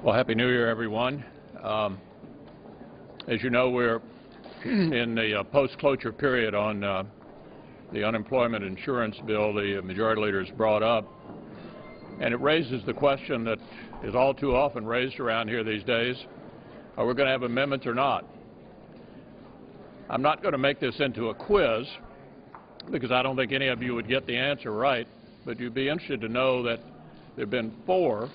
Well, Happy New Year, everyone. As you know, we're in the post-cloture period on the unemployment insurance bill the majority leader has brought up, and it raises the question that is all too often raised around here these days: are we going to have amendments or not? I'm not going to make this into a quiz because I don't think any of you would get the answer right, but you'd be interested to know that there have been four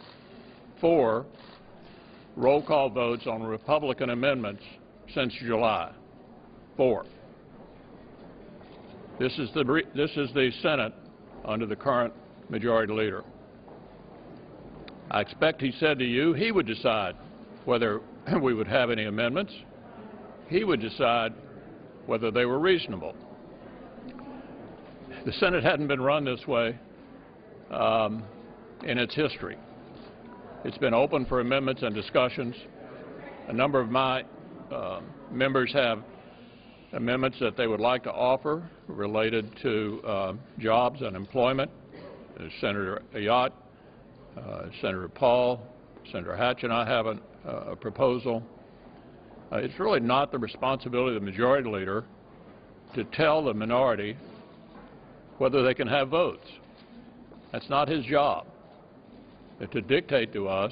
roll call votes on Republican amendments since July. 4. This is the Senate under the current majority leader. I expect he said to you he would decide whether we would have any amendments. He would decide whether they were reasonable. The Senate hadn't been run this way in its history. It's been open for amendments and discussions. A number of my members have amendments that they would like to offer related to jobs and employment. Senator Ayotte, Senator Paul, Senator Hatch and I have a proposal. It's really not the responsibility of the majority leader to tell the minority whether they can have votes. That's not his job, to dictate to us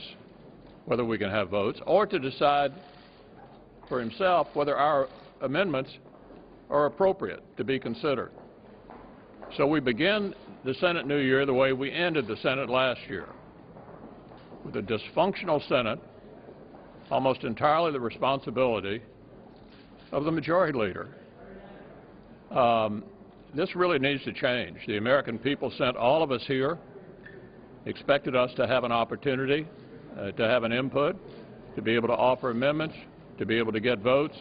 whether we can have votes or to decide for himself whether our amendments are appropriate to be considered. So we begin the Senate new year the way we ended the Senate last year, with a dysfunctional Senate, almost entirely the responsibility of the majority leader. This really needs to change. The American people sent all of us here, expected us to have an opportunity, to have an input, to be able to offer amendments, to be able to get votes,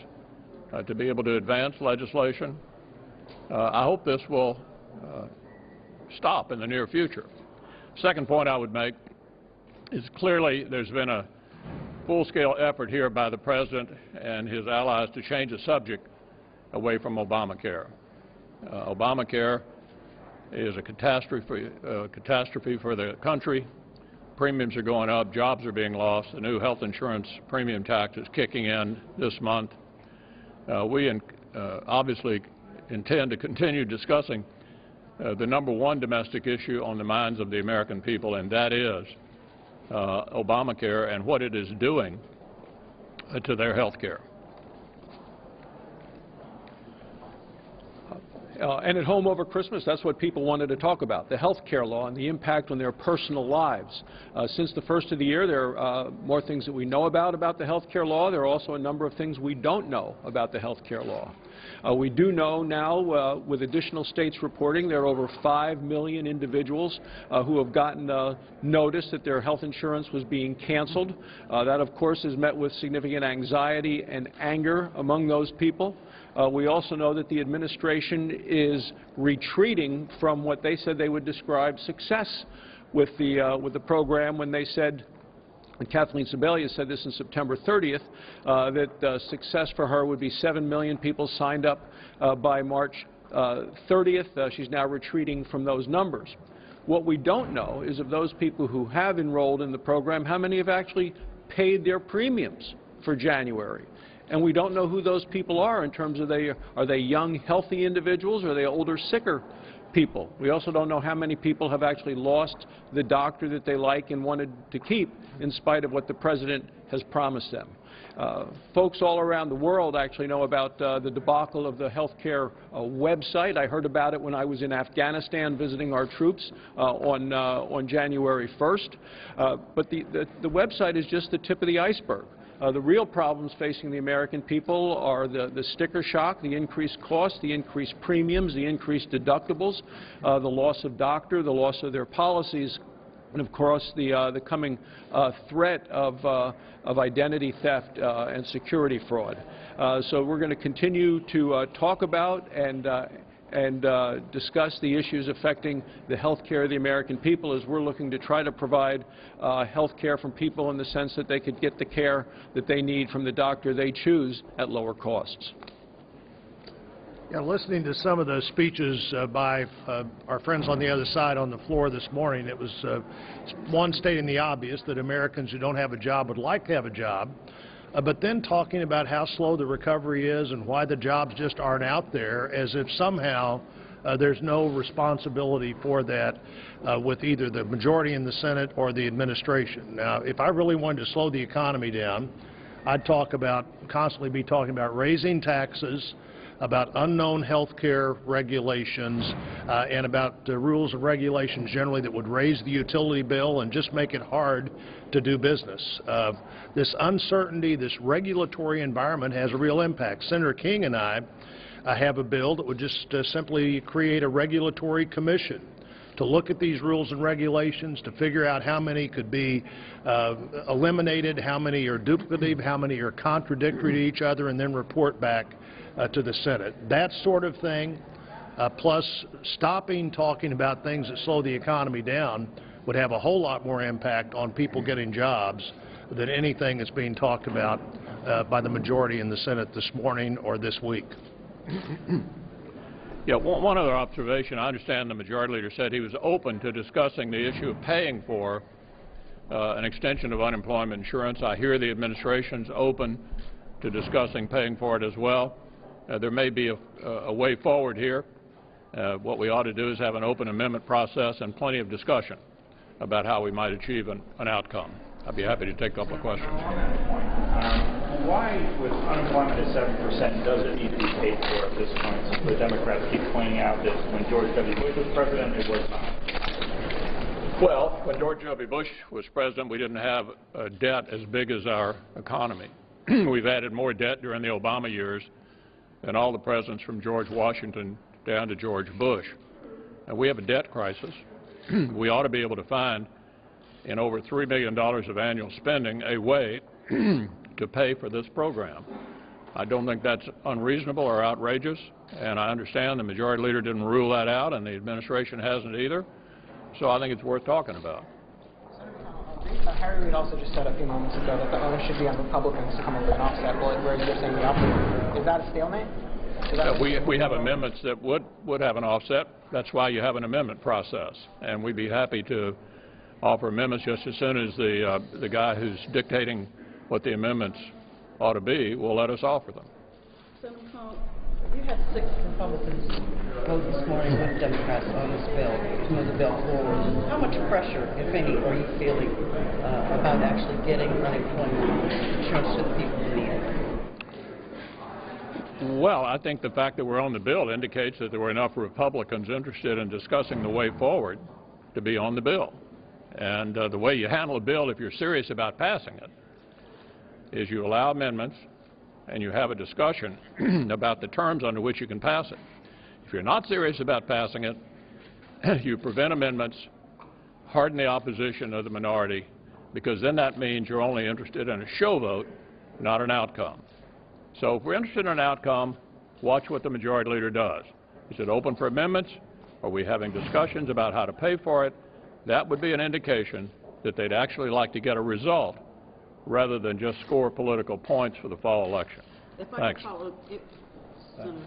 to be able to advance legislation. I hope this will stop in the near future. Second point I would make is clearly there's been a full-scale effort here by the President and his allies to change the subject away from Obamacare. Obamacare is a catastrophe for the country. Premiums are going up, jobs are being lost, the new health insurance premium tax is kicking in this month. We obviously intend to continue discussing the number one domestic issue on the minds of the American people, and that is Obamacare and what it is doing to their health care. And at home over Christmas, that's what people wanted to talk about, the health care law and the impact on their personal lives. Since the first of the year, there are more things that we know about the health care law. There are also a number of things we don't know about the health care law. We do know now, with additional states reporting, there are over 5 million individuals who have gotten notice that their health insurance was being canceled. That, of course, is met with significant anxiety and anger among those people. We also know that the administration is retreating from what they said they would describe success with the program when they said, and Kathleen Sebelius said this on September 30th, that success for her would be 7 million people signed up by March 30th. She's now retreating from those numbers. What we don't know is of those people who have enrolled in the program, how many have actually paid their premiums for January. And we don't know who those people are in terms of are they young, healthy individuals, or are they older, sicker people. We also don't know how many people have actually lost the doctor that they like and wanted to keep in spite of what the President has promised them. Folks all around the world actually know about the debacle of the health care website. I heard about it when I was in Afghanistan visiting our troops on January 1st. But the website is just the tip of the iceberg. The real problems facing the American people are the sticker shock, the increased cost, the increased premiums, the increased deductibles, the loss of doctor, the loss of their policies, and of course the coming threat of identity theft and security fraud. So we're going to continue to talk about and discuss the issues affecting the health care of the American people as we're looking to try to provide health care from people in the sense that they could get the care that they need from the doctor they choose at lower costs. Yeah, listening to some of the speeches by our friends on the other side on the floor this morning, it was one stating the obvious that Americans who don't have a job would like to have a job, but then talking about how slow the recovery is and why the jobs just aren't out there, as if somehow there's no responsibility for that with either the majority in the Senate or the administration. Now, if I really wanted to slow the economy down, I'd constantly be talking about raising taxes, about unknown health care regulations, and about rules and regulations generally that would raise the utility bill and just make it hard to do business. This uncertainty, this regulatory environment has a real impact. Senator King and I have a bill that would just simply create a regulatory commission to look at these rules and regulations, to figure out how many could be eliminated, how many are duplicative, how many are contradictory to each other, and then report back to the Senate. That sort of thing, plus stopping talking about things that slow the economy down, would have a whole lot more impact on people getting jobs than anything that's being talked about by the majority in the Senate this morning or this week. Yeah, one other observation. I understand the Majority Leader said he was open to discussing the issue of paying for an extension of unemployment insurance. I hear the administration's open to discussing paying for it as well. There may be a way forward here. What we ought to do is have an open amendment process and plenty of discussion about how we might achieve an outcome. I'd be happy to take a couple of questions. Why, with unemployment at 7%, does it need to be paid for at this point? The Democrats keep pointing out that when George W. Bush was president, it was not. Well, when George W. Bush was president, we didn't have a debt as big as our economy. We've added more debt during the Obama years than all the presidents from George Washington down to George Bush. And we have a debt crisis. We ought to be able to find, in over $3 billion of annual spending, a way to pay for this program. I don't think that's unreasonable or outrageous, and I understand the Majority Leader didn't rule that out, and the administration hasn't either, so I think it's worth talking about. Harry Reid also just said a few moments ago that the onus should be on Republicans to come up with an offset, whereas you're saying the opposite. Is that a stalemate? We have amendments that would have an offset. That's why you have an amendment process, and we'd be happy to offer amendments just as soon as the guy who's dictating what the amendments ought to be will let us offer them. Senator Cohn, you had 6 Republicans vote this morning with Democrats on this bill to move the bill forward. How much pressure, if any, are you feeling about actually getting unemployment insurance to the people who need it? Well, I think the fact that we're on the bill indicates that there were enough Republicans interested in discussing the way forward to be on the bill. And the way you handle a bill, if you're serious about passing it, is you allow amendments and you have a discussion about the terms under which you can pass it. If you're not serious about passing it, you prevent amendments, harden the opposition of the minority, because then that means you're only interested in a show vote, not an outcome. So if we're interested in an outcome, watch what the Majority Leader does. Is it open for amendments? Are we having discussions about how to pay for it? That would be an indication that they'd actually like to get a result rather than just score political points for the fall election. If I Thanks. Could follow, Senator.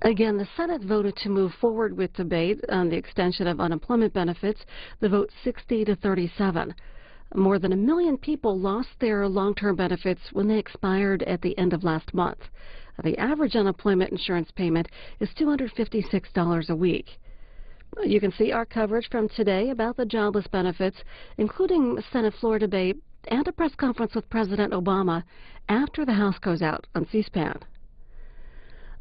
Again, the Senate voted to move forward with debate on the extension of unemployment benefits. The vote 60 to 37. More than 1 million people lost their long-term benefits when they expired at the end of last month. The average unemployment insurance payment is $256 a week. You can see our coverage from today about the jobless benefits, including Senate floor debate and a press conference with President Obama after the House goes out on C-SPAN.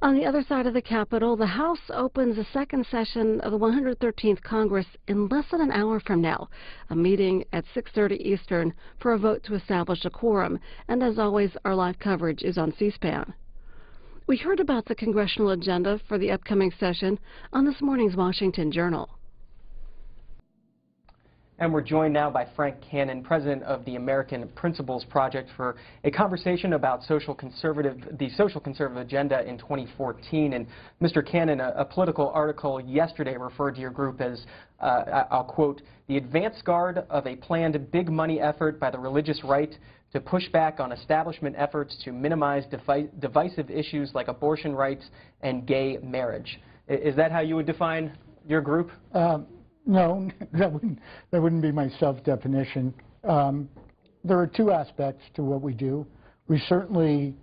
On the other side of the Capitol, the House opens the second session of the 113th Congress in less than an hour from now, a meeting at 6:30 Eastern for a vote to establish a quorum. And as always, our live coverage is on C-SPAN. We heard about the congressional agenda for the upcoming session on this morning's Washington Journal. And we're joined now by Frank Cannon, president of the American Principles Project, for a conversation about the social conservative agenda in 2014. And Mr. Cannon, a political article yesterday referred to your group as, I'll quote, the advance guard of a planned big money effort by the religious right to push back on establishment efforts to minimize divisive issues like abortion rights and gay marriage. Is that how you would define your group? No, that wouldn't be my self-definition. There are two aspects to what we do. We certainly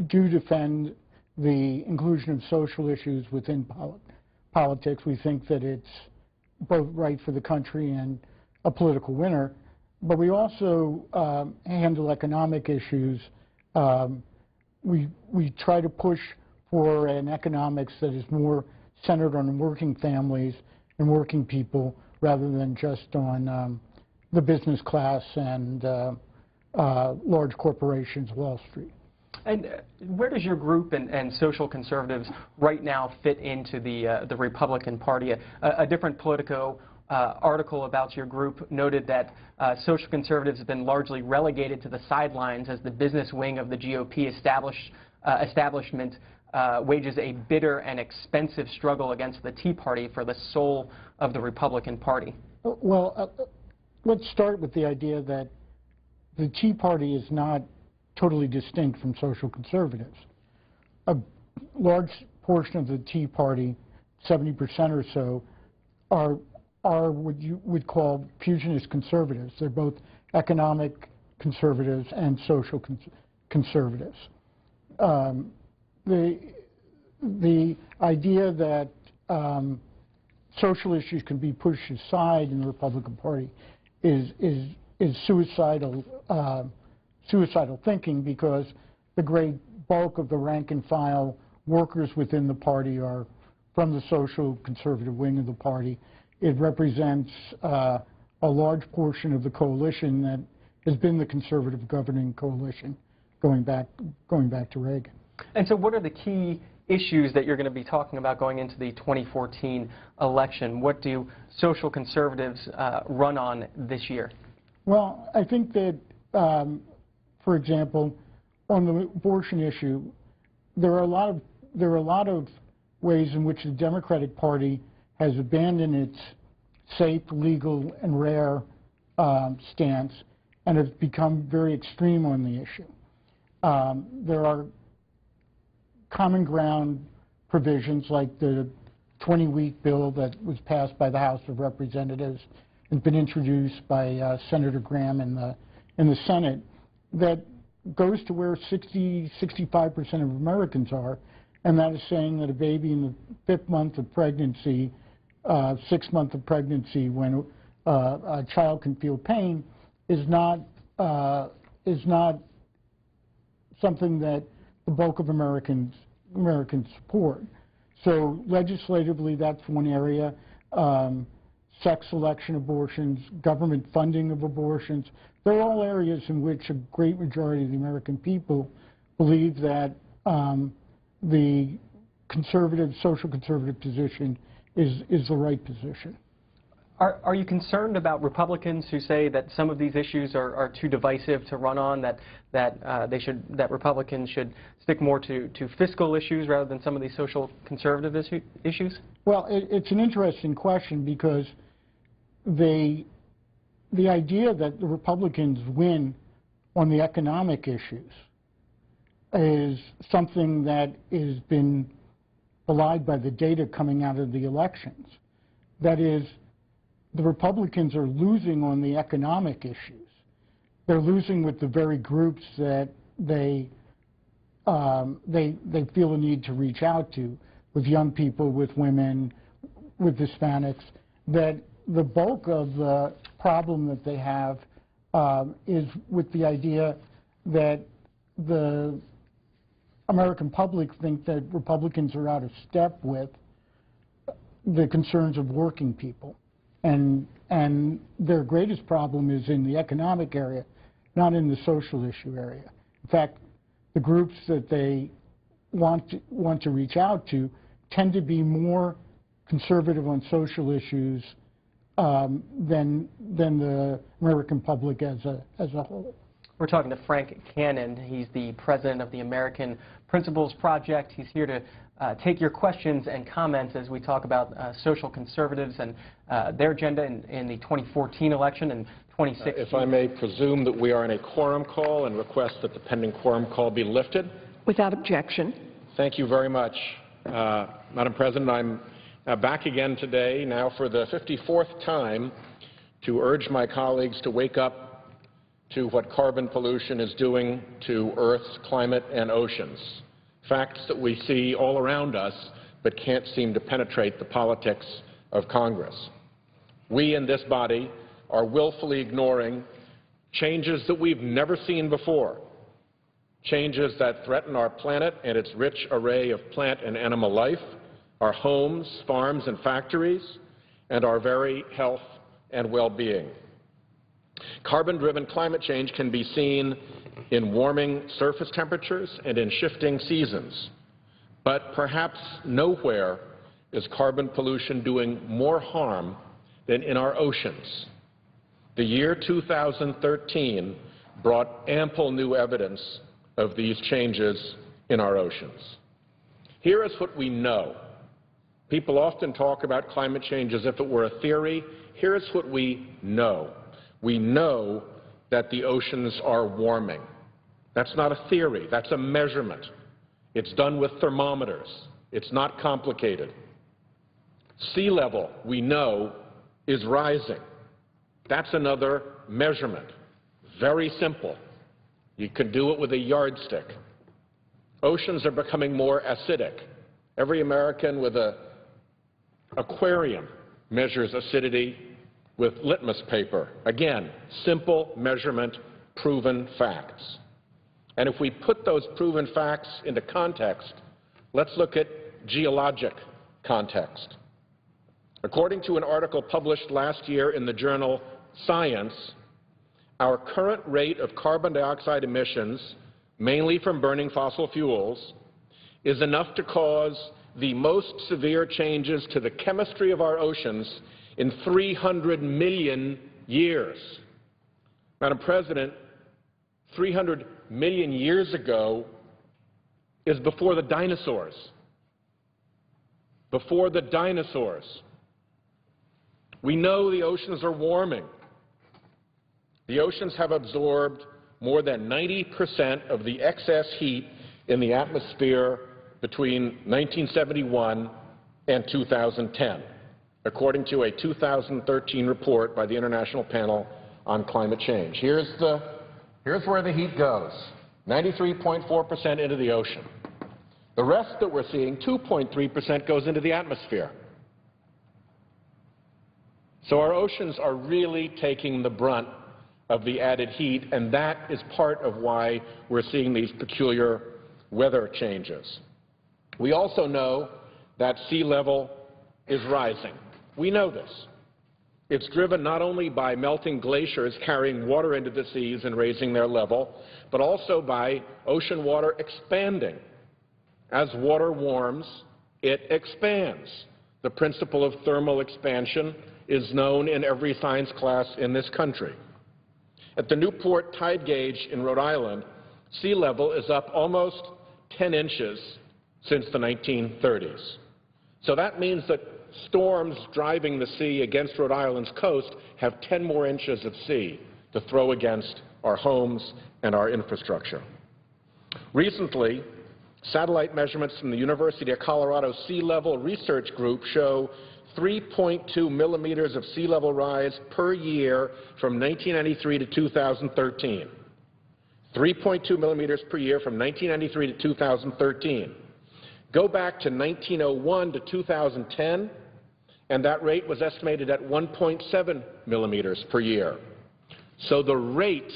do defend the inclusion of social issues within politics. We think that it's both right for the country and a political winner. But we also handle economic issues. We try to push for an economics that is more centered on working families and working people rather than just on the business class and large corporations, Wall Street. And where does your group and social conservatives right now fit into the Republican Party? A different Politico article about your group noted that social conservatives have been largely relegated to the sidelines as the business wing of the GOP establishment wages a bitter and expensive struggle against the Tea Party for the soul of the Republican Party. Well, let's start with the idea that the Tea Party is not totally distinct from social conservatives. A large portion of the Tea Party, 70% or so, are what you would call fusionist conservatives. They're both economic conservatives and social conservatives. The idea that social issues can be pushed aside in the Republican Party is suicidal thinking, because the great bulk of the rank and file workers within the party are from the social conservative wing of the party. It represents a large portion of the coalition that has been the conservative governing coalition going back to Reagan. And so what are the key issues that you're going to be talking about going into the 2014 election? What do social conservatives run on this year? Well, I think that, for example, on the abortion issue, there are a lot of ways in which the Democratic Party has abandoned its safe, legal, and rare stance and has become very extreme on the issue. There are common ground provisions like the 20-week bill that was passed by the House of Representatives and been introduced by Senator Graham in the Senate that goes to where 65% of Americans are, and that is saying that a baby in the 5th month of pregnancy, 6th month of pregnancy, when a child can feel pain, is not something that the bulk of Americans support. So legislatively, that's one area. Sex selection abortions, government funding of abortions, they're all areas in which a great majority of the American people believe that the social conservative position is the right position. Are you concerned about Republicans who say that some of these issues are too divisive to run on, that Republicans should stick more to fiscal issues rather than some of these social conservative issues? Well, it's an interesting question, because the idea that the Republicans win on the economic issues is something that has been belied by the data coming out of the elections. That is, the Republicans are losing on the economic issues. They're losing with the very groups that they feel a need to reach out to, with young people, with women, with Hispanics. That the bulk of the problem that they have is with the idea that the American public think that Republicans are out of step with the concerns of working people. And their greatest problem is in the economic area, not in the social issue area. In fact, the groups that they want to reach out to tend to be more conservative on social issues than the American public as a whole. We're talking to Frank Cannon. He's the president of the American Principles Project. He's here to take your questions and comments as we talk about social conservatives and their agenda in the 2014 election and 2016. If I may presume that we are in a quorum call and request that the pending quorum call be lifted. Without objection. Thank you very much, Madam President. I'm back again today, now for the 54th time, to urge my colleagues to wake up to what carbon pollution is doing to Earth's climate and oceans. Facts that we see all around us but can't seem to penetrate the politics of Congress. We in this body are willfully ignoring changes that we've never seen before, changes that threaten our planet and its rich array of plant and animal life, our homes, farms, and factories, and our very health and well-being. Carbon-driven climate change can be seen in warming surface temperatures and in shifting seasons. But perhaps nowhere is carbon pollution doing more harm than in our oceans. The year 2013 brought ample new evidence of these changes in our oceans. Here is what we know. People often talk about climate change as if it were a theory. Here is what we know. We know that the oceans are warming. That's not a theory. That's a measurement. It's done with thermometers. It's not complicated. Sea level, we know, is rising. That's another measurement. Very simple. You can do it with a yardstick. Oceans are becoming more acidic. Every American with an aquarium measures acidity with litmus paper. Again, simple measurement, proven facts. And if we put those proven facts into context, let's look at geologic context. According to an article published last year in the journal Science, our current rate of carbon dioxide emissions, mainly from burning fossil fuels, is enough to cause the most severe changes to the chemistry of our oceans in 300 million years. Madam President, 300 million years ago is before the dinosaurs. Before the dinosaurs. We know the oceans are warming. The oceans have absorbed more than 90% of the excess heat in the atmosphere between 1971 and 2010. According to a 2013 report by the International Panel on Climate Change. Here's where the heat goes, 93.4% into the ocean. The rest that we're seeing, 2.3%, goes into the atmosphere. So our oceans are really taking the brunt of the added heat, and that is part of why we're seeing these peculiar weather changes. We also know that sea level is rising. We know this. It's driven not only by melting glaciers carrying water into the seas and raising their level, but also by ocean water expanding. As water warms, it expands. The principle of thermal expansion is known in every science class in this country. At the Newport Tide Gauge in Rhode Island, sea level is up almost 10 inches since the 1930s. So that means that storms driving the sea against Rhode Island's coast have 10 more inches of sea to throw against our homes and our infrastructure. Recently, satellite measurements from the University of Colorado Sea Level Research Group show 3.2 millimeters of sea level rise per year from 1993 to 2013. 3.2 millimeters per year from 1993 to 2013. Go back to 1901 to 2010, and that rate was estimated at 1.7 millimeters per year. So the rate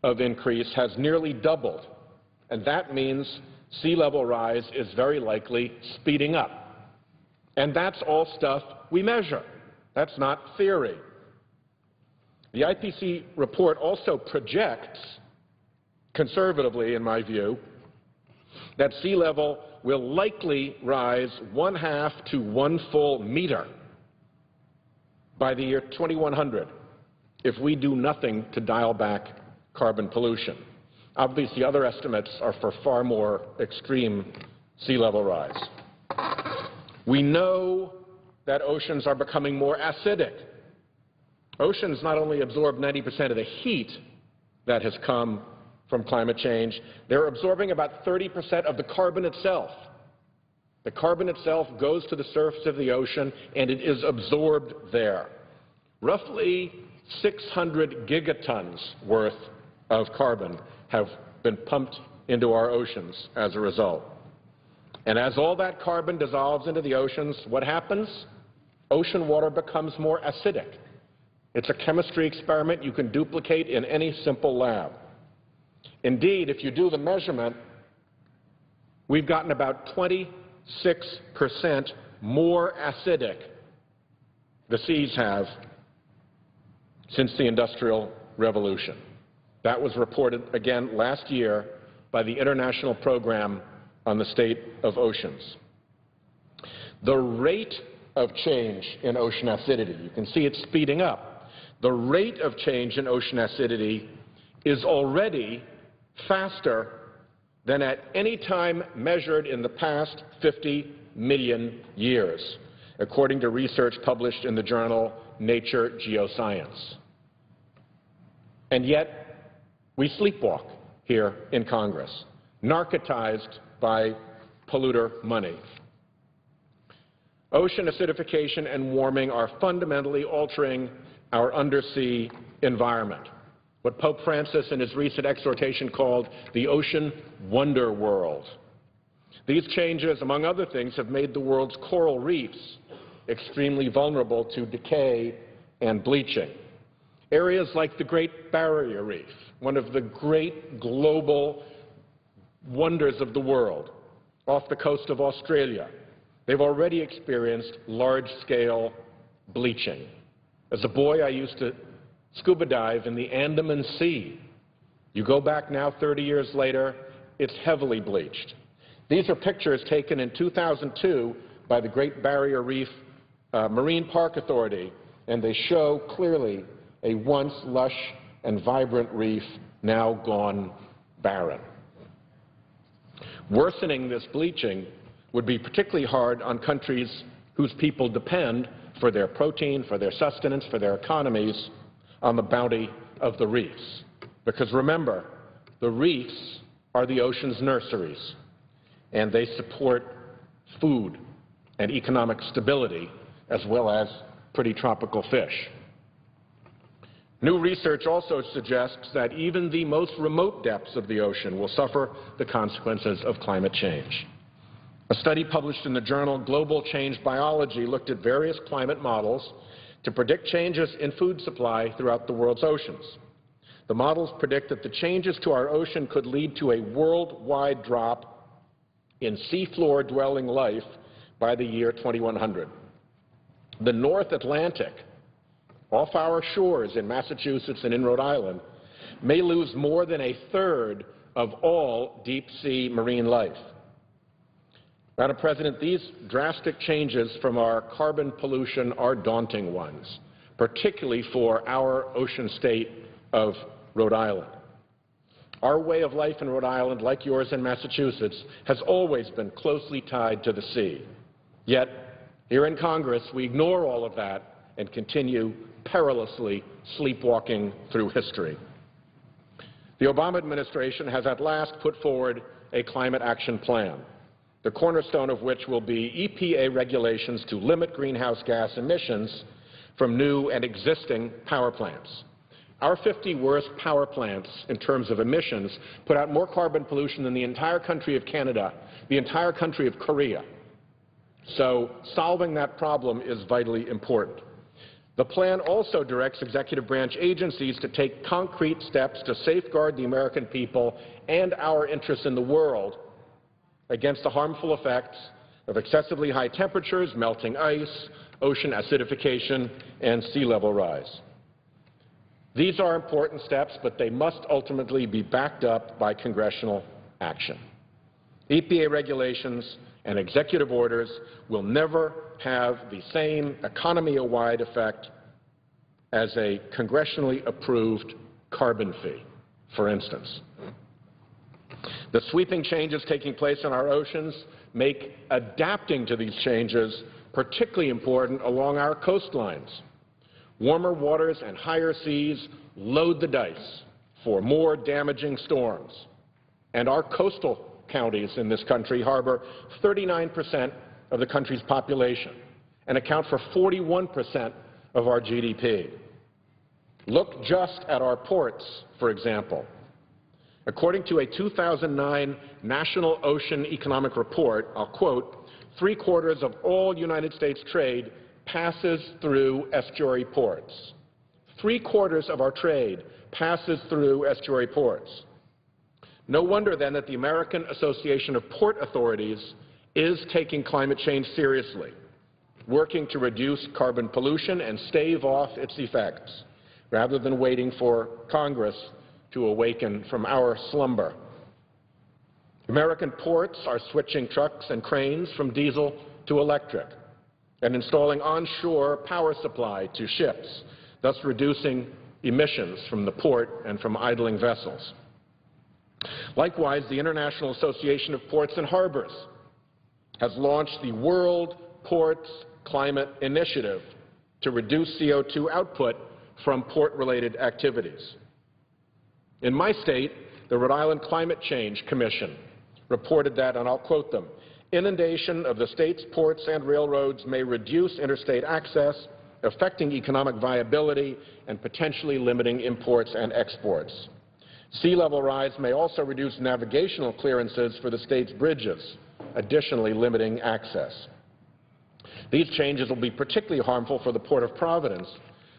of increase has nearly doubled, and that means sea level rise is very likely speeding up. And that's all stuff we measure. That's not theory. The IPCC report also projects, conservatively in my view, that sea level will likely rise 1/2 to 1 full meter by the year 2100 if we do nothing to dial back carbon pollution. Obviously, other estimates are for far more extreme sea level rise. We know that oceans are becoming more acidic. Oceans not only absorb 90% of the heat that has come from climate change, they're absorbing about 30% of the carbon itself. The carbon itself goes to the surface of the ocean and it is absorbed there. Roughly 600 gigatons worth of carbon have been pumped into our oceans as a result. And as all that carbon dissolves into the oceans, what happens? Ocean water becomes more acidic. It's a chemistry experiment you can duplicate in any simple lab. Indeed, if you do the measurement, we've gotten about 26% more acidic, the seas have, since the Industrial Revolution. That was reported again last year by the International Program on the State of Oceans. The rate of change in ocean acidity, you can see it speeding up. The rate of change in ocean acidity is already faster than at any time measured in the past 50 million years, according to research published in the journal Nature Geoscience. And yet, we sleepwalk here in Congress, narcotized by polluter money. Ocean acidification and warming are fundamentally altering our undersea environment, what Pope Francis in his recent exhortation called the ocean wonder world. These changes, among other things, have made the world's coral reefs extremely vulnerable to decay and bleaching. Areas like the Great Barrier Reef, one of the great global wonders of the world, off the coast of Australia, they've already experienced large-scale bleaching. As a boy, I used to scuba dive in the Andaman Sea. You go back now 30 years later, it's heavily bleached. These are pictures taken in 2002 by the Great Barrier Reef Marine Park Authority, and they show clearly a once lush and vibrant reef now gone barren. Worsening this bleaching would be particularly hard on countries whose people depend for their protein, for their sustenance, for their economies on the bounty of the reefs. Because remember, the reefs are the ocean's nurseries, and they support food and economic stability as well as pretty tropical fish. New research also suggests that even the most remote depths of the ocean will suffer the consequences of climate change. A study published in the journal Global Change Biology looked at various climate models to predict changes in food supply throughout the world's oceans. The models predict that the changes to our ocean could lead to a worldwide drop in seafloor dwelling life by the year 2100. The North Atlantic, off our shores in Massachusetts and in Rhode Island, may lose more than a third of all deep-sea marine life. Madam President, these drastic changes from our carbon pollution are daunting ones, particularly for our ocean state of Rhode Island. Our way of life in Rhode Island, like yours in Massachusetts, has always been closely tied to the sea. Yet, here in Congress, we ignore all of that and continue perilously sleepwalking through history. The Obama administration has at last put forward a climate action plan, the cornerstone of which will be EPA regulations to limit greenhouse gas emissions from new and existing power plants. Our 50 worst power plants in terms of emissions put out more carbon pollution than the entire country of Canada, the entire country of Korea. So solving that problem is vitally important. The plan also directs executive branch agencies to take concrete steps to safeguard the American people and our interests in the world against the harmful effects of excessively high temperatures, melting ice, ocean acidification, and sea level rise. These are important steps, but they must ultimately be backed up by congressional action. EPA regulations and executive orders will never have the same economy-wide effect as a congressionally approved carbon fee, for instance. The sweeping changes taking place in our oceans make adapting to these changes particularly important along our coastlines. Warmer waters and higher seas load the dice for more damaging storms. And our coastal counties in this country harbor 39% of the country's population and account for 41% of our GDP. Look just at our ports, for example. According to a 2009 National Ocean Economic Report, I'll quote, 3/4 of all United States trade passes through estuary ports. 3/4 of our trade passes through estuary ports. No wonder, then, that the American Association of Port Authorities is taking climate change seriously, working to reduce carbon pollution and stave off its effects, rather than waiting for Congress to awaken from our slumber. American ports are switching trucks and cranes from diesel to electric and installing onshore power supply to ships, thus reducing emissions from the port and from idling vessels. Likewise, the International Association of Ports and Harbors has launched the World Ports Climate Initiative to reduce CO2 output from port-related activities. In my state, the Rhode Island Climate Change Commission reported that, and I'll quote them, inundation of the state's ports and railroads may reduce interstate access, affecting economic viability and potentially limiting imports and exports. Sea level rise may also reduce navigational clearances for the state's bridges, additionally limiting access. These changes will be particularly harmful for the Port of Providence,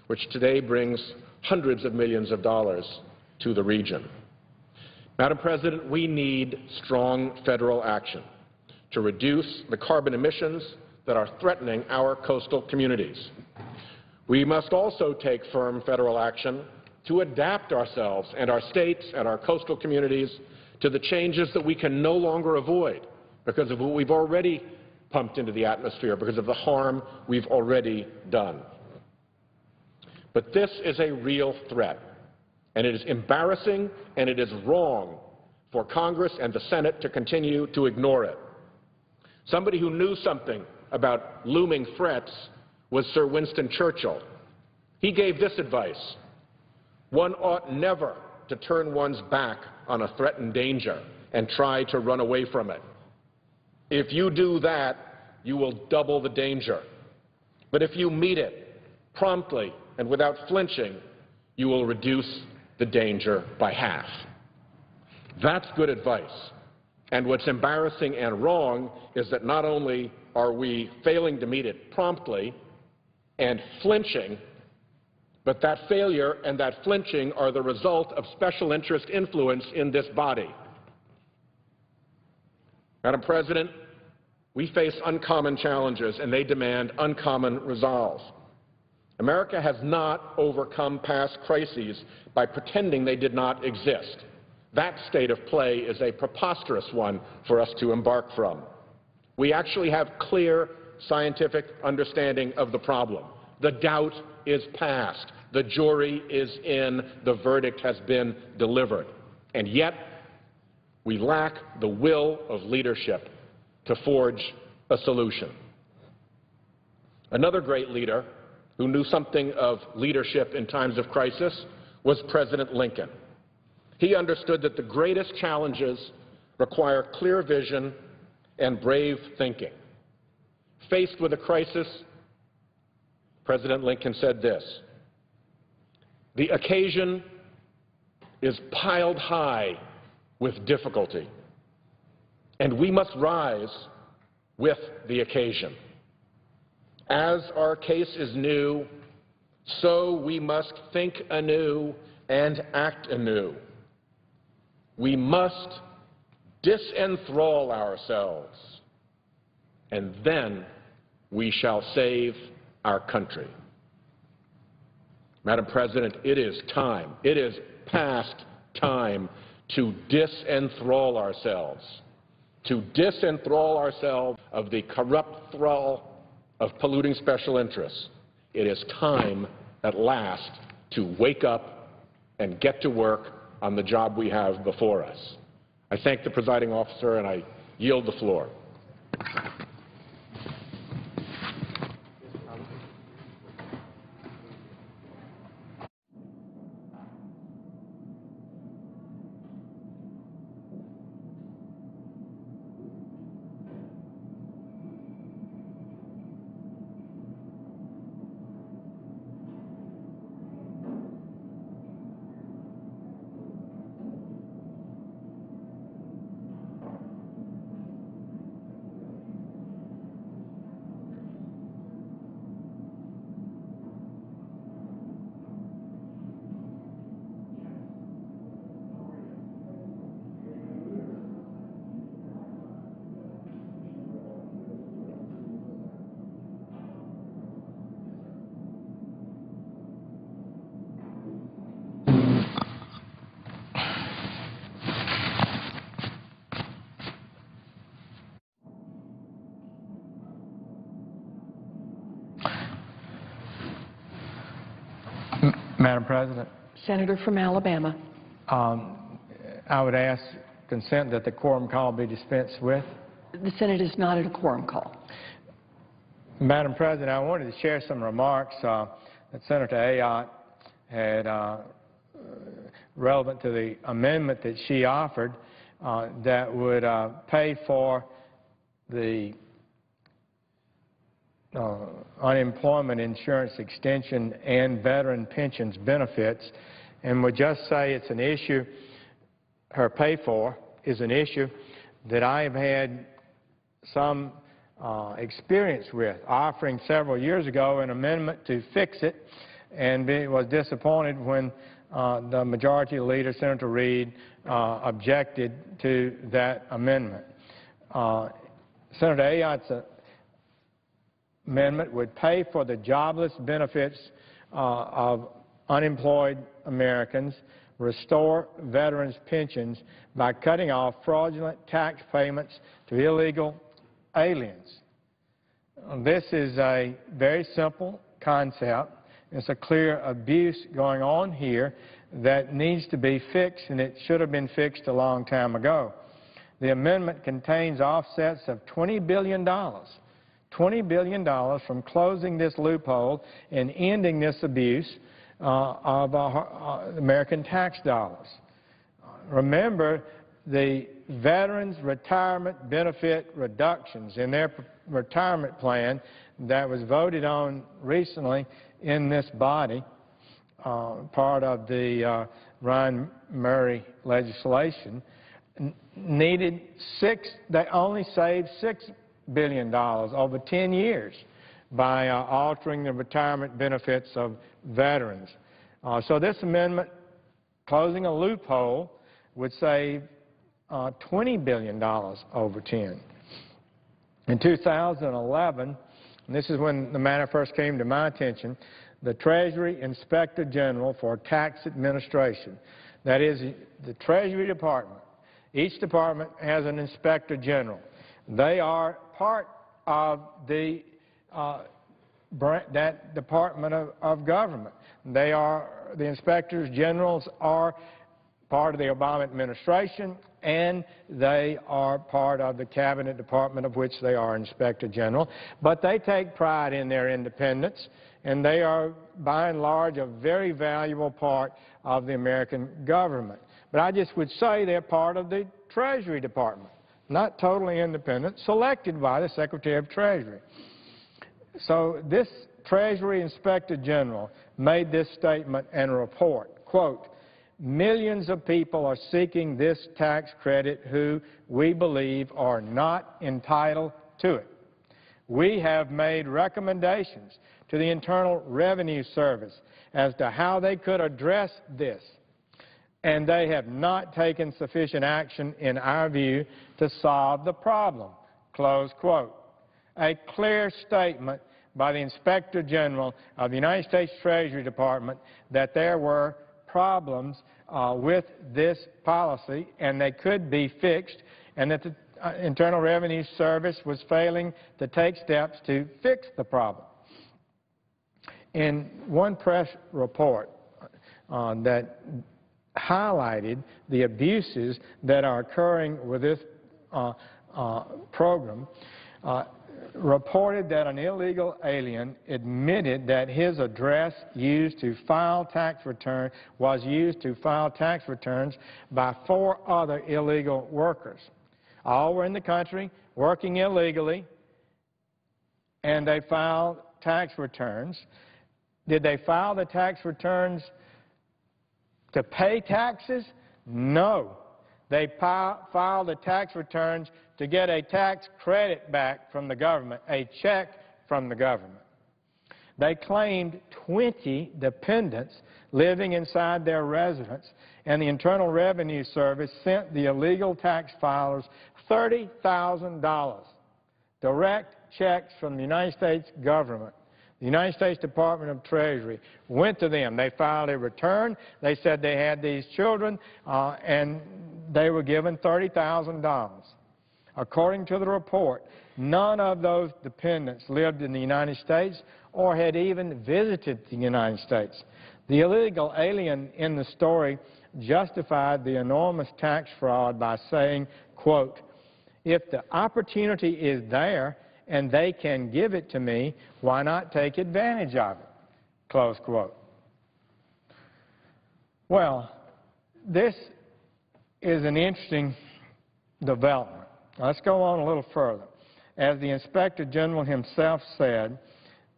which today brings hundreds of millions of dollars to the region. Madam President, we need strong federal action to reduce the carbon emissions that are threatening our coastal communities. We must also take firm federal action to adapt ourselves and our states and our coastal communities to the changes that we can no longer avoid because of what we've already pumped into the atmosphere, because of the harm we've already done. But this is a real threat, and it is embarrassing and it is wrong for Congress and the Senate to continue to ignore it. Somebody who knew something about looming threats was Sir Winston Churchill. He gave this advice: one ought never to turn one's back on a threatened danger and try to run away from it. If you do that, you will double the danger. But if you meet it promptly and without flinching, you will reduce the danger by half. That's good advice. And what's embarrassing and wrong is that not only are we failing to meet it promptly and flinching, but that failure and that flinching are the result of special interest influence in this body. Madam President, we face uncommon challenges, and they demand uncommon resolve. America has not overcome past crises by pretending they did not exist. That state of play is a preposterous one for us to embark from. We actually have clear scientific understanding of the problem. The doubt is past. The jury is in. The verdict has been delivered. And yet, we lack the will of leadership to forge a solution. Another great leader who knew something of leadership in times of crisis was President Lincoln. He understood that the greatest challenges require clear vision and brave thinking. Faced with a crisis, President Lincoln said this: "The occasion is piled high with difficulty, and we must rise with the occasion. As our case is new, so we must think anew and act anew. We must disenthrall ourselves, and then we shall save our country." Madam President, it is time, it is past time to disenthrall ourselves of the corrupt thrall of polluting special interests. It is time at last to wake up and get to work on the job we have before us. I thank the presiding officer, and I yield the floor. Madam President, Senator from Alabama. I would ask consent that the quorum call be dispensed with. The Senate is not at a quorum call. Madam President, I wanted to share some remarks that Senator Ayotte had relevant to the amendment that she offered that would pay for the unemployment insurance extension and veteran pensions benefits, and would just say it's an issue, her pay for is an issue that I have had some experience with, offering several years ago an amendment to fix it, and was disappointed when the majority leader, Senator Reid, objected to that amendment. Senator Ayotte's amendment would pay for the jobless benefits of unemployed Americans, restore veterans' pensions by cutting off fraudulent tax payments to illegal aliens. This is a very simple concept. It's a clear abuse going on here that needs to be fixed, and it should have been fixed a long time ago. The amendment contains offsets of $20 billion. $20 billion from closing this loophole and ending this abuse of American tax dollars. Remember, the veterans' retirement benefit reductions in their retirement plan that was voted on recently in this body, part of the Ryan Murray legislation, they only saved $6 billion over 10 years by altering the retirement benefits of veterans. So this amendment, closing a loophole, would save $20 billion over 10. In 2011, and this is when the matter first came to my attention, the Treasury Inspector General for Tax Administration, that is the Treasury Department, each department has an Inspector General. They are part of the that Department of Government. They are, the Inspectors Generals are part of the Obama administration, and they are part of the Cabinet Department of which they are Inspector General. But they take pride in their independence, and they are, by and large, a very valuable part of the American government. But I just would say they're part of the Treasury Department, not totally independent, selected by the Secretary of Treasury. So this Treasury Inspector General made this statement and report, quote, "Millions of people are seeking this tax credit who we believe are not entitled to it. We have made recommendations to the Internal Revenue Service as to how they could address this, and they have not taken sufficient action, in our view, to solve the problem," close quote. A clear statement by the Inspector General of the United States Treasury Department that there were problems with this policy and they could be fixed, and that the Internal Revenue Service was failing to take steps to fix the problem. in one press report that highlighted the abuses that are occurring with this program, reported that an illegal alien admitted that his address used to file tax return was used to file tax returns by 4 other illegal workers. All were in the country working illegally, and they filed tax returns. Did they file the tax returns to pay taxes? No. They filed the tax returns to get a tax credit back from the government, a check from the government. They claimed 20 dependents living inside their residence, and the Internal Revenue Service sent the illegal tax filers $30,000, direct checks from the United States government. The United States Department of Treasury went to them. They filed a return. They said they had these children, and they were given $30,000. According to the report, none of those dependents lived in the United States or had even visited the United States. The illegal alien in the story justified the enormous tax fraud by saying, quote, "If the opportunity is there and they can give it to me, why not take advantage of it?" Close quote. Well, this is an interesting development. Let's go on a little further. As the Inspector General himself said,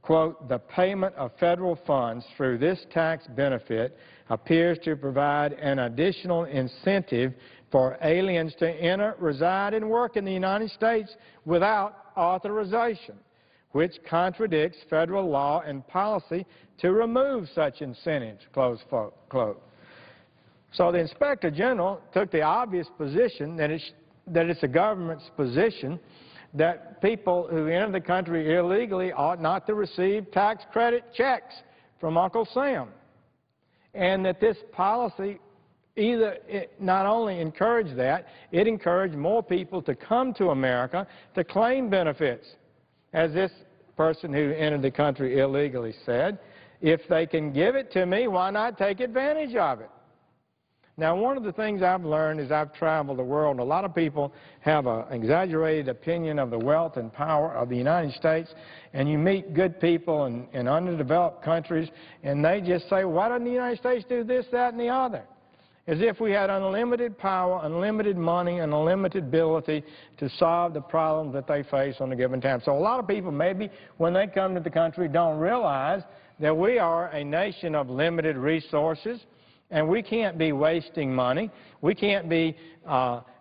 quote, "The payment of federal funds through this tax benefit appears to provide an additional incentive for aliens to enter, reside, and work in the United States without authorization, which contradicts federal law and policy to remove such incentives," close quote. So the Inspector General took the obvious position that it's the government's position that people who enter the country illegally ought not to receive tax credit checks from Uncle Sam, and that this policy not only encouraged that, it encouraged more people to come to America to claim benefits. As this person who entered the country illegally said, "If they can give it to me, why not take advantage of it?" Now, one of the things I've learned as I've traveled the world, a lot of people have an exaggerated opinion of the wealth and power of the United States, and you meet good people in underdeveloped countries, and they just say, "Why doesn't the United States do this, that, and the other?" As if we had unlimited power, unlimited money, and unlimited ability to solve the problems that they face on a given time. So a lot of people maybe when they come to the country don't realize that we are a nation of limited resources, and we can't be wasting money. We can't be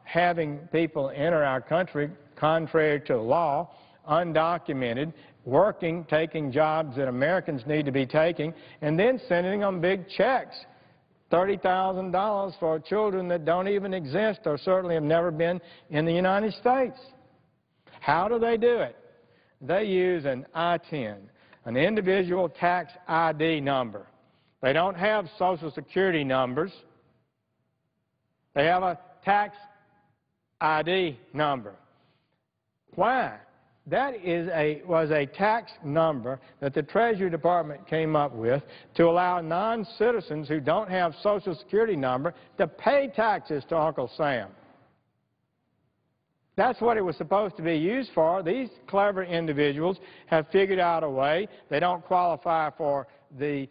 having people enter our country contrary to law, undocumented, working, taking jobs that Americans need to be taking, and then sending them big checks. $30,000 for children that don't even exist or certainly have never been in the United States. How do they do it? They use an ITIN, an individual tax ID number. They don't have Social Security numbers. They have a tax ID number. Why? That was a tax number that the Treasury Department came up with to allow non-citizens who don't have Social Security number to pay taxes to Uncle Sam. That's what it was supposed to be used for. These clever individuals have figured out a way. They don't qualify for the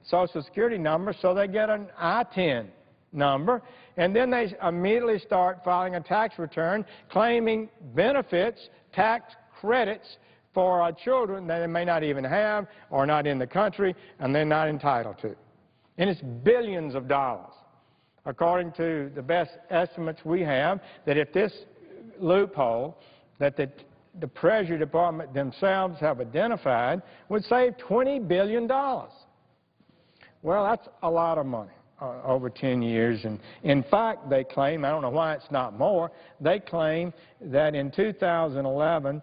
Social Security number, so they get an ITIN number, and then they immediately start filing a tax return claiming benefits, tax credits for children that they may not even have or not in the country and they're not entitled to. And it's billions of dollars. According to the best estimates we have, that if this loophole that the Treasury Department themselves have identified would save $20 billion. Well, that's a lot of money over 10 years. And in fact, they claim, I don't know why it's not more, they claim that in 2011,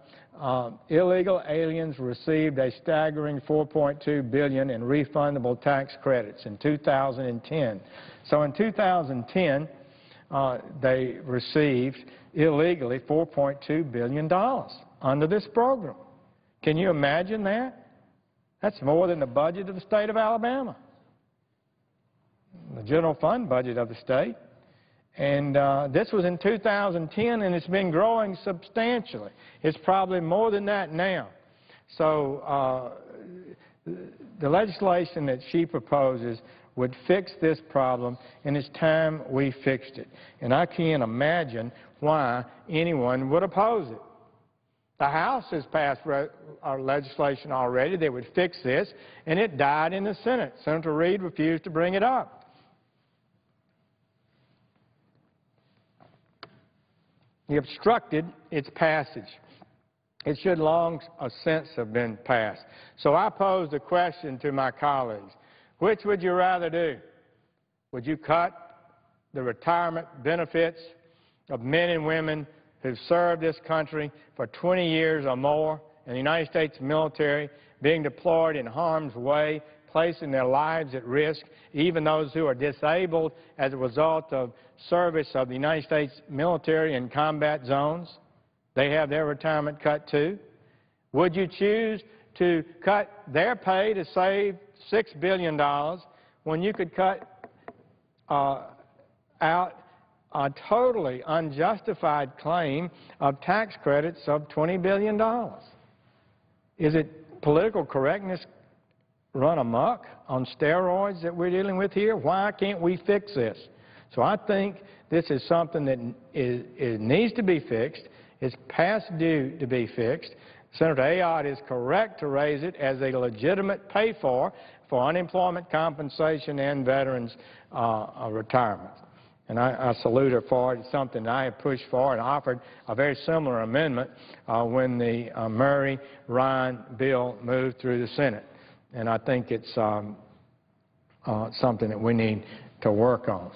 illegal aliens received a staggering $4.2 billion in refundable tax credits in 2010. So in 2010, they received illegally $4.2 billion under this program. Can you imagine that? That's more than the budget of the state of Alabama, the general fund budget of the state. And this was in 2010, and it's been growing substantially. It's probably more than that now. So the legislation that she proposes would fix this problem, and it's time we fixed it. And I can't imagine why anyone would oppose it. The House has passed our legislation already that would fix this, and it died in the Senate. Senator Reid refused to bring it up. He obstructed its passage. It should long since have been passed. So I posed a question to my colleagues. Which would you rather do? Would you cut the retirement benefits of men and women who've served this country for 20 years or more in the United States military, being deployed in harm's way, placing their lives at risk, even those who are disabled as a result of service of the United States military in combat zones? They have their retirement cut too. Would you choose to cut their pay to save $6 billion when you could cut out a totally unjustified claim of tax credits of $20 billion? Is it political correctness run amok on steroids that we're dealing with here? Why can't we fix this? So I think this is something that needs to be fixed. It's past due to be fixed. Senator Ayotte is correct to raise it as a legitimate pay-for unemployment compensation and veterans' retirement. And I salute her for it. It's something I have pushed for and offered a very similar amendment when the Murray-Ryan bill moved through the Senate. And I think it's something that we need to work on.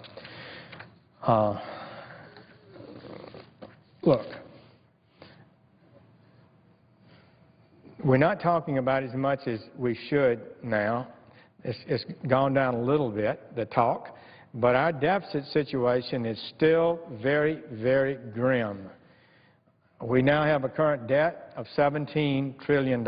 Look, we're not talking about as much as we should now. It's gone down a little bit, the talk, but our deficit situation is still very, very grim. We now have a current debt of $17 trillion.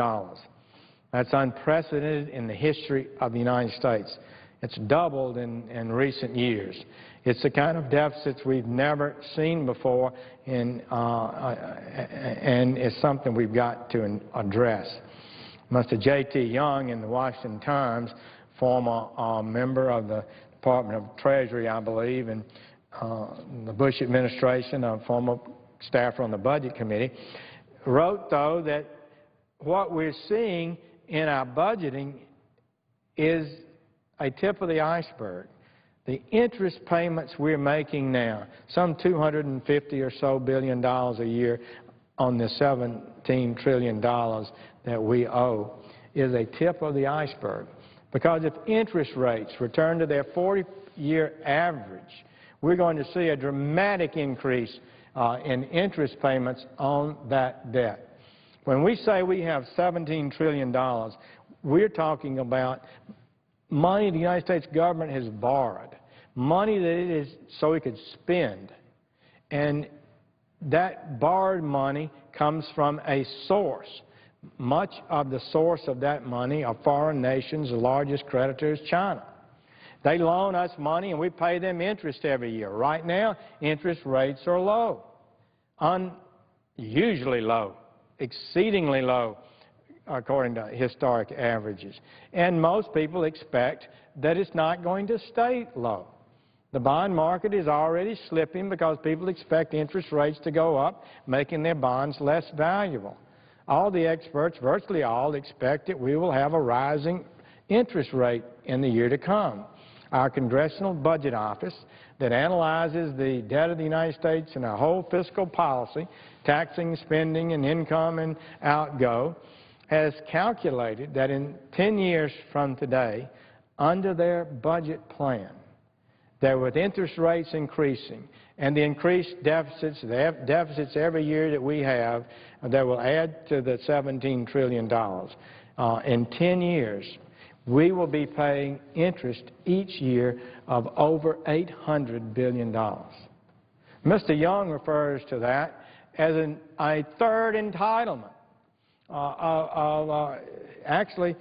That's unprecedented in the history of the United States. It's doubled in recent years. It's the kind of deficits we've never seen before, and it's something we've got to address. Mr. J.T. Young in the Washington Times, former member of the Department of Treasury, I believe, and the Bush administration, a former staffer on the Budget Committee, wrote, though, that what we're seeing in our budgeting is a tip of the iceberg. The interest payments we're making now, some $250 or so billion a year on the $17 trillion that we owe, is a tip of the iceberg. Because if interest rates return to their 40-year average, we're going to see a dramatic increase in interest payments on that debt. When we say we have $17 trillion, we're talking about money the United States government has borrowed, money that it is so it could spend. And that borrowed money comes from a source. Much of the source of that money are foreign nations. The largest creditor is China. They loan us money and we pay them interest every year. Right now, interest rates are low, unusually low, exceedingly low, according to historic averages. And most people expect that it's not going to stay low. The bond market is already slipping because people expect interest rates to go up, making their bonds less valuable. All the experts, virtually all, expect that we will have a rising interest rate in the year to come. Our Congressional Budget Office that analyzes the debt of the United States and our whole fiscal policy, taxing, spending, and income and outgo, has calculated that in 10 years from today, under their budget plan, that with interest rates increasing and the increased deficits, the deficits every year that we have, that will add to the $17 trillion, in 10 years, we will be paying interest each year of over $800 billion. Mr. Young refers to that as a third entitlement. actually,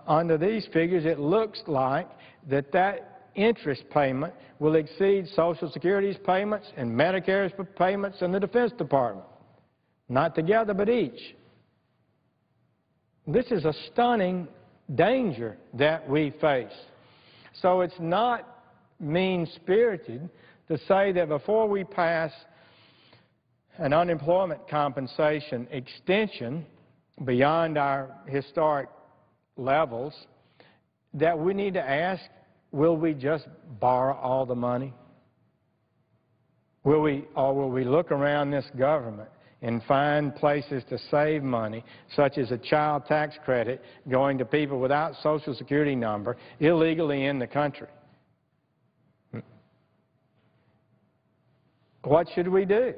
under these figures, it looks like that interest payment will exceed Social Security's payments and Medicare's payments and the Defense Department. Not together, but each. This is a stunning danger that we face. So it's not mean-spirited to say that before we pass an unemployment compensation extension beyond our historic levels, that we need to ask, will we just borrow all the money? Will we look around this government and find places to save money, such as a child tax credit going to people without Social Security number illegally in the country? What should we do?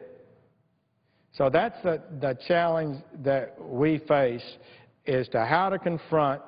So that's the challenge that we face, is to how to confront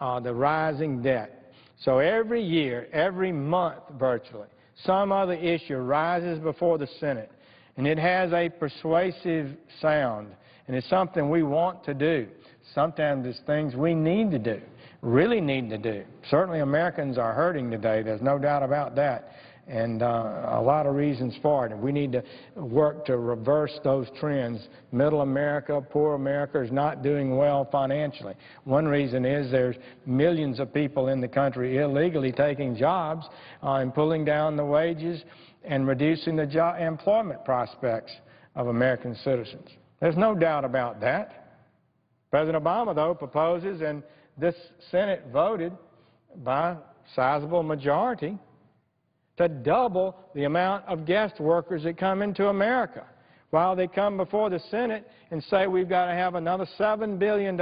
the rising debt. So every year, every month virtually, some other issue rises before the Senate, and it has a persuasive sound, and it's something we want to do. Sometimes it's things we need to do, really need to do. Certainly Americans are hurting today, there's no doubt about that, and a lot of reasons for it. And we need to work to reverse those trends. Middle America, poor America is not doing well financially. One reason is there's millions of people in the country illegally taking jobs and pulling down the wages and reducing the employment prospects of American citizens. There's no doubt about that. President Obama, though, proposes, and this Senate voted by a sizable majority, to double the amount of guest workers that come into America, while they come before the Senate and say we've got to have another $7 billion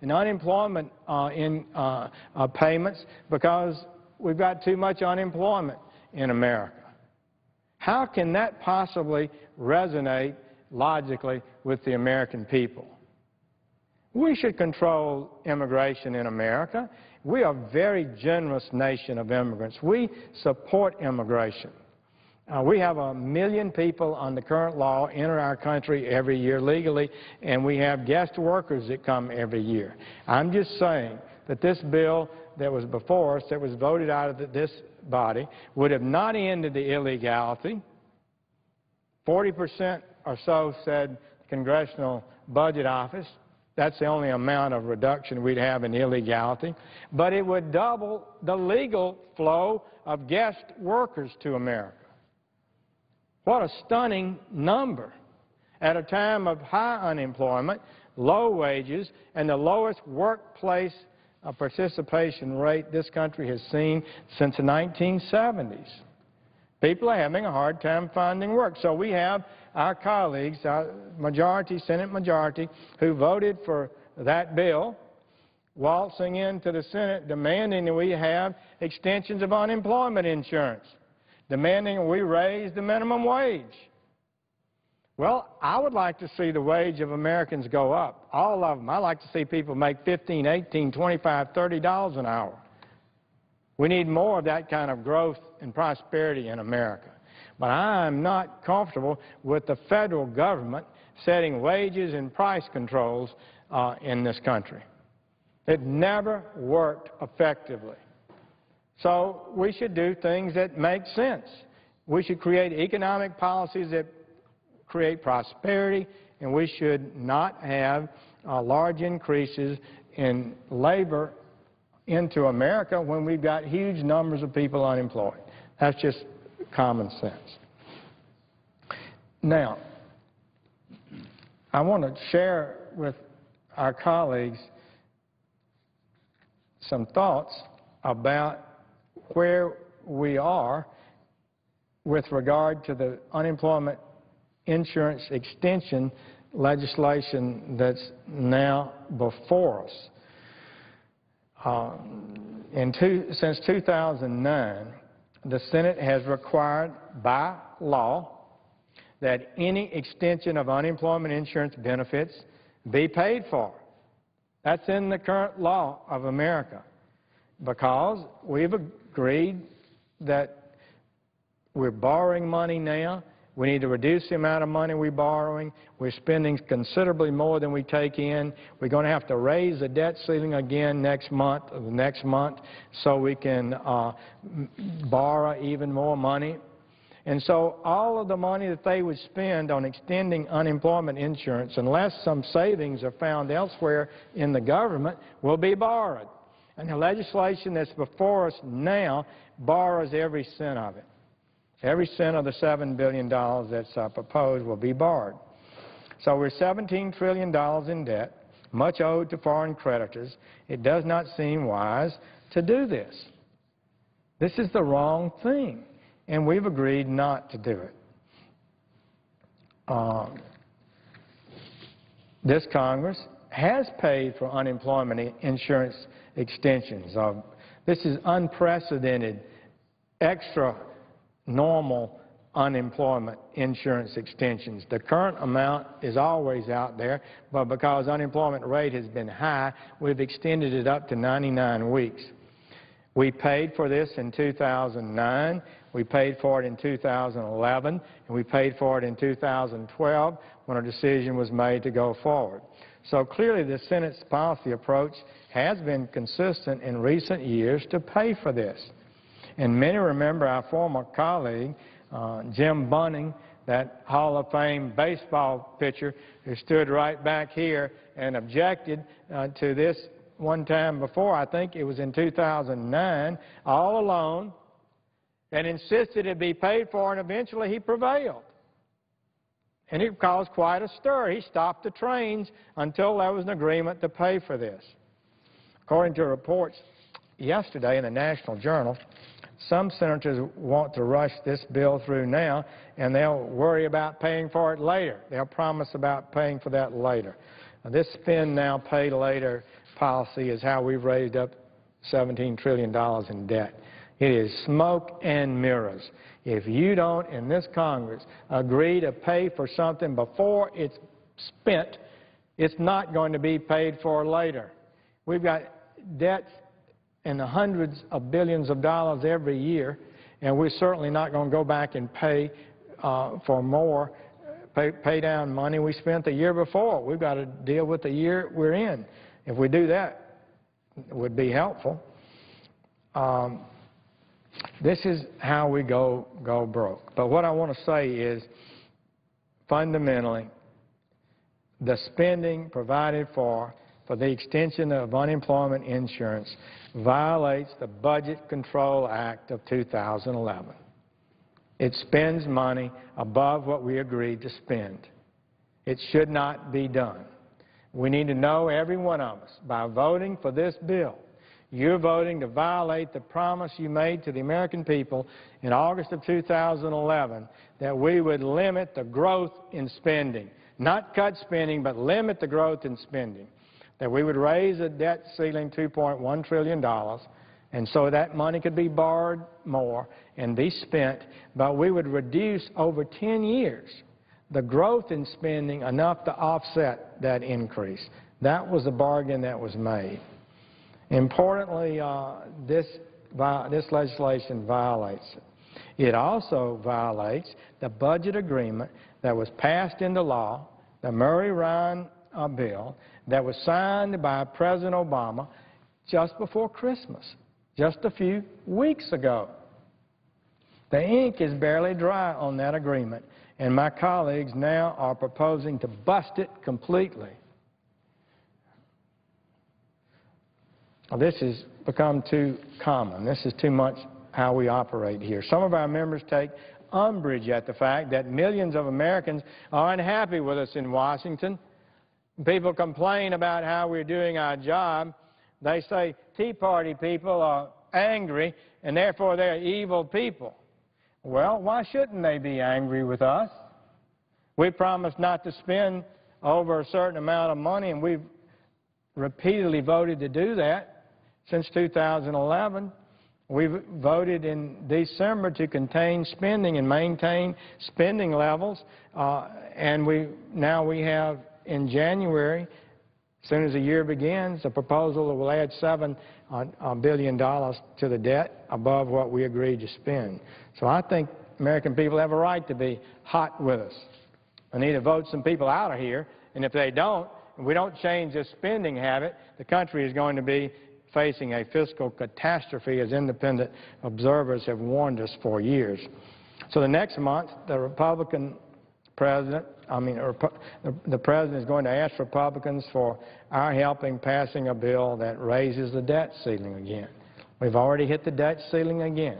in unemployment payments because we've got too much unemployment in America. How can that possibly resonate logically with the American people? We should control immigration in America. We are a very generous nation of immigrants. We support immigration. We have 1 million people on the current law enter our country every year legally, and we have guest workers that come every year. I'm just saying that this bill that was before us, that was voted out of this body, would have not ended the illegality. 40% or so said the Congressional Budget Office. That's the only amount of reduction we'd have in illegality. But it would double the legal flow of guest workers to America. What a stunning number at a time of high unemployment, low wages, and the lowest workplace participation rate this country has seen since the 1970s. People are having a hard time finding work. So we have our colleagues, our majority, Senate majority, who voted for that bill, waltzing into the Senate demanding that we have extensions of unemployment insurance, demanding we raise the minimum wage. Well, I would like to see the wage of Americans go up, all of them. I like to see people make $15, $18, $25, $30 an hour. We need more of that kind of growth and prosperity in America. But I'm not comfortable with the federal government setting wages and price controls in this country. It never worked effectively. So we should do things that make sense. We should create economic policies that create prosperity, and we should not have large increases in labor into America when we've got huge numbers of people unemployed. That's just common sense. Now, I want to share with our colleagues some thoughts about where we are with regard to the unemployment insurance extension legislation that's now before us. Since 2009, the Senate has required by law that any extension of unemployment insurance benefits be paid for. That's in the current law of America, because we've agreed that we're borrowing money now We need to reduce the amount of money we're borrowing. We're spending considerably more than we take in. We're going to have to raise the debt ceiling again next month or the next month so we can borrow even more money. And so all of the money that they would spend on extending unemployment insurance, unless some savings are found elsewhere in the government, will be borrowed. And the legislation that's before us now borrows every cent of it. Every cent of the $7 billion that's proposed will be borrowed. So we're $17 trillion in debt, much owed to foreign creditors. It does not seem wise to do this. This is the wrong thing, and we've agreed not to do it. This Congress has paid for unemployment insurance extensions. This is unprecedented, extra normal unemployment insurance extensions. The current amount is always out there, but because unemployment rate has been high, we've extended it up to 99 weeks. We paid for this in 2009, we paid for it in 2011, and we paid for it in 2012 when a decision was made to go forward. So clearly the Senate's policy approach has been consistent in recent years to pay for this. And many remember our former colleague, Jim Bunning, that Hall of Fame baseball pitcher who stood right back here and objected to this one time before. I think it was in 2009, all alone, and insisted it be paid for, and eventually he prevailed. And it caused quite a stir. He stopped the trains until there was an agreement to pay for this. According to reports yesterday in the National Journal, some senators want to rush this bill through now, and they'll worry about paying for it later. They'll promise about paying for that later. Now, this spend now, pay later policy is how we've raised up $17 trillion in debt. It is smoke and mirrors. If you don't, in this Congress, agree to pay for something before it's spent, it's not going to be paid for later. We've got debts in the hundreds of billions of dollars every year, and we're certainly not going to go back and pay for more, pay down money we spent the year before. We've got to deal with the year we're in. If we do that, it would be helpful. This is how we go broke. But what I want to say is, fundamentally, the spending provided for the extension of unemployment insurance violates the Budget Control Act of 2011. It spends money above what we agreed to spend. It should not be done. We need to know, every one of us, by voting for this bill, you're voting to violate the promise you made to the American people in August of 2011 that we would limit the growth in spending. Not cut spending, but limit the growth in spending. That we would raise the debt ceiling $2.1 trillion, and so that money could be borrowed more and be spent, but we would reduce over 10 years the growth in spending enough to offset that increase. That was the bargain that was made. Importantly, this legislation violates it. It also violates the budget agreement that was passed into law, the Murray-Ryan bill, that was signed by President Obama just before Christmas, just a few weeks ago. The ink is barely dry on that agreement, and my colleagues now are proposing to bust it completely. This has become too common. This is too much how we operate here. Some of our members take umbrage at the fact that millions of Americans are unhappy with us in Washington. People complain about how we're doing our job. They say Tea Party people are angry and therefore they're evil people. Well, why shouldn't they be angry with us? We promised not to spend over a certain amount of money, and we've repeatedly voted to do that since 2011. We voted in December to contain spending and maintain spending levels, and now we have in January, as soon as the year begins, a proposal that will add $7 billion to the debt above what we agreed to spend. So I think American people have a right to be hot with us. I need to vote some people out of here, and if they don't, if we don't change this spending habit, the country is going to be facing a fiscal catastrophe, as independent observers have warned us for years. So the next month, the Republican president, the president is going to ask Republicans for our help in passing a bill that raises the debt ceiling again. We've already hit the debt ceiling again.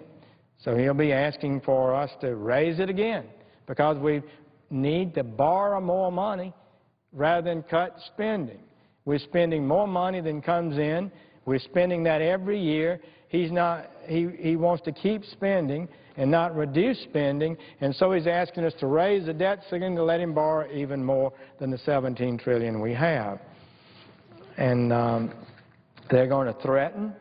So he'll be asking for us to raise it again because we need to borrow more money rather than cut spending. We're spending more money than comes in. We're spending that every year. He wants to keep spending and not reduce spending, and so he's asking us to raise the debt ceiling to let him borrow even more than the $17 trillion we have. And they're going to threaten,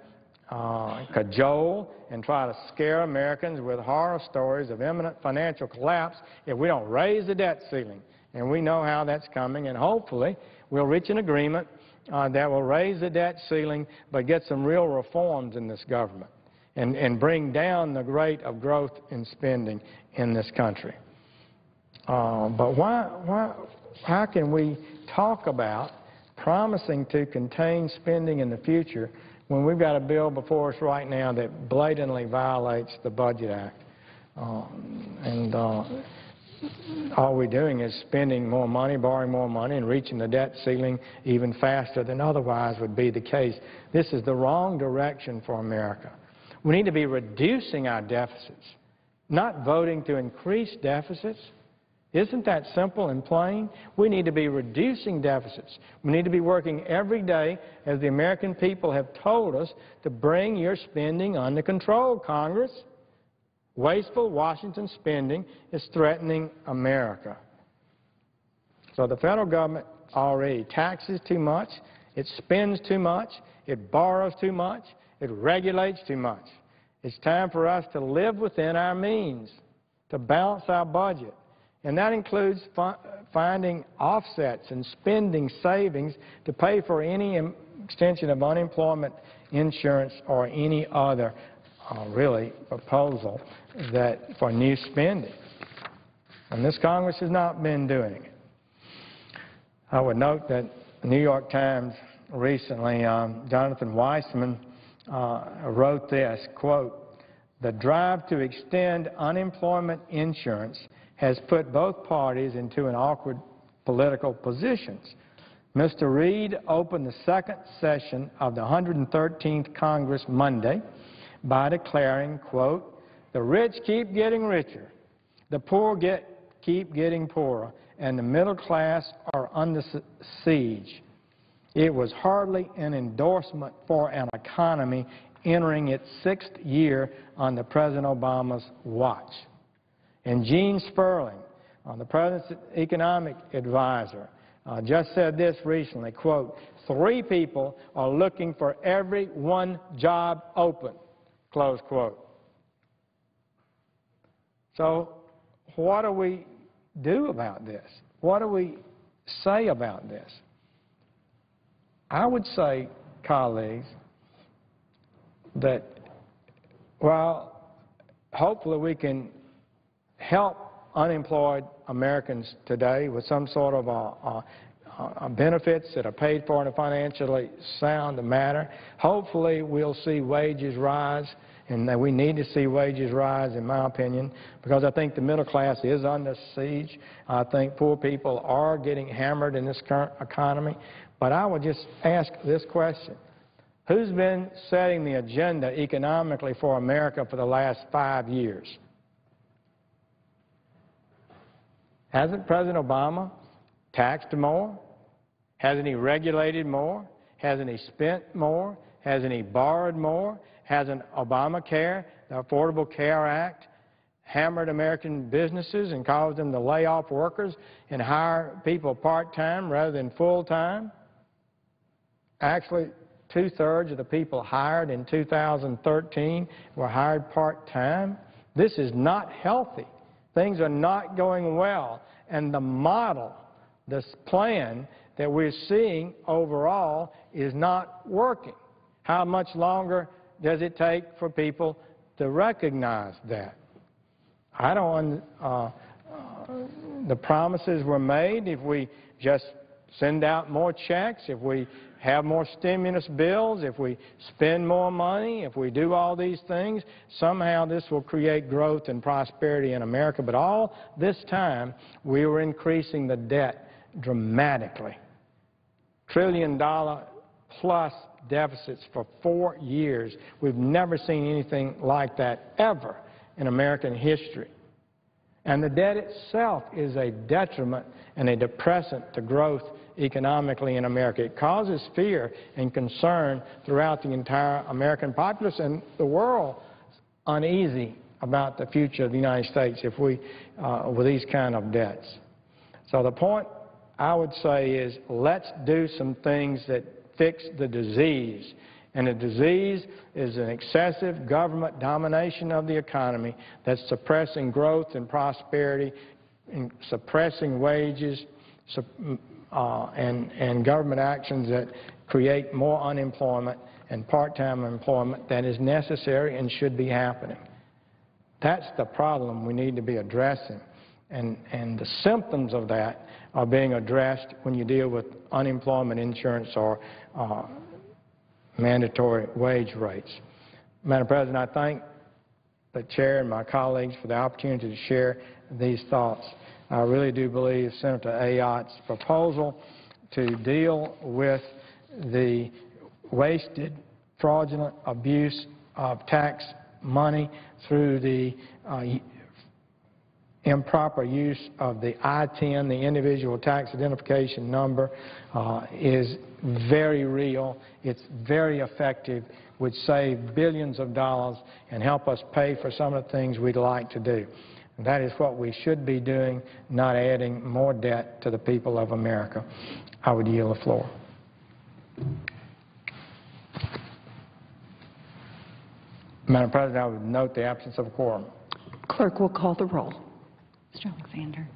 cajole, and try to scare Americans with horror stories of imminent financial collapse if we don't raise the debt ceiling. And we know how that's coming, and hopefully we'll reach an agreement that will raise the debt ceiling but get some real reforms in this government and bring down the rate of growth in spending in this country. But how can we talk about promising to contain spending in the future when we've got a bill before us right now that blatantly violates the Budget Act? All we're doing is spending more money, borrowing more money, and reaching the debt ceiling even faster than otherwise would be the case. This is the wrong direction for America. We need to be reducing our deficits, not voting to increase deficits. Isn't that simple and plain? We need to be reducing deficits. We need to be working every day, as the American people have told us, to bring your spending under control, Congress. Wasteful Washington spending is threatening America. So the federal government already taxes too much, it spends too much, it borrows too much, it regulates too much. It's time for us to live within our means, to balance our budget. And that includes finding offsets and spending savings to pay for any extension of unemployment insurance or any other really proposal for new spending. And this Congress has not been doing it. I would note that the New York Times recently, Jonathan Weissman wrote this, quote, "The drive to extend unemployment insurance has put both parties into an awkward political positions. Mr. Reid opened the second session of the 113th Congress Monday by declaring, quote, 'The rich keep getting richer, the poor keep getting poorer, and the middle class are under siege.' It was hardly an endorsement for an economy entering its 6th year under President Obama's watch." And Gene Sperling, the President's economic advisor, just said this recently, quote, "3 people are looking for every 1 job open," close quote. So what do we do about this? What do we say about this? I would say, colleagues, that, well, hopefully we can help unemployed Americans today with some sort of benefits that are paid for in a financially sound manner. Hopefully we'll see wages rise, and that we need to see wages rise, in my opinion, because I think the middle class is under siege. I think poor people are getting hammered in this current economy. But I would just ask this question. Who's been setting the agenda economically for America for the last 5 years? Hasn't President Obama taxed more? Hasn't he regulated more? Hasn't he spent more? Hasn't he borrowed more? Hasn't Obamacare, the Affordable Care Act, hammered American businesses and caused them to lay off workers and hire people part-time rather than full-time? Actually, 2/3 of the people hired in 2013 were hired part-time. This is not healthy. Things are not going well. And the model, this plan that we're seeing overall is not working. How much longer does it take for people to recognize that? I don't, the promises were made. If we just send out more checks, if we have more stimulus bills, if we spend more money, if we do all these things, somehow this will create growth and prosperity in America. But all this time, we were increasing the debt dramatically. $1-trillion-plus deficits for 4 years. We've never seen anything like that ever in American history. And the debt itself is a detriment and a depressant to growth economically in America. It causes fear and concern throughout the entire American populace, and the world uneasy about the future of the United States if we, with these kind of debts. So the point I would say is, let's do some things that fix the disease. And the disease is an excessive government domination of the economy that's suppressing growth and prosperity, and suppressing wages, and government actions that create more unemployment and part-time employment that is necessary and should be happening. That's the problem we need to be addressing. And the symptoms of that are being addressed when you deal with unemployment insurance or mandatory wage rates. Madam President, I thank the Chair and my colleagues for the opportunity to share these thoughts. I really do believe Senator Ayotte's proposal to deal with the wasted, fraudulent abuse of tax money through the improper use of the I-10, the Individual Tax Identification Number, is very real. It's very effective, would save billions of dollars and help us pay for some of the things we'd like to do. And that is what we should be doing, not adding more debt to the people of America. I would yield the floor. Madam President, I would note the absence of a quorum. Clerk will call the roll. Mr. Alexander.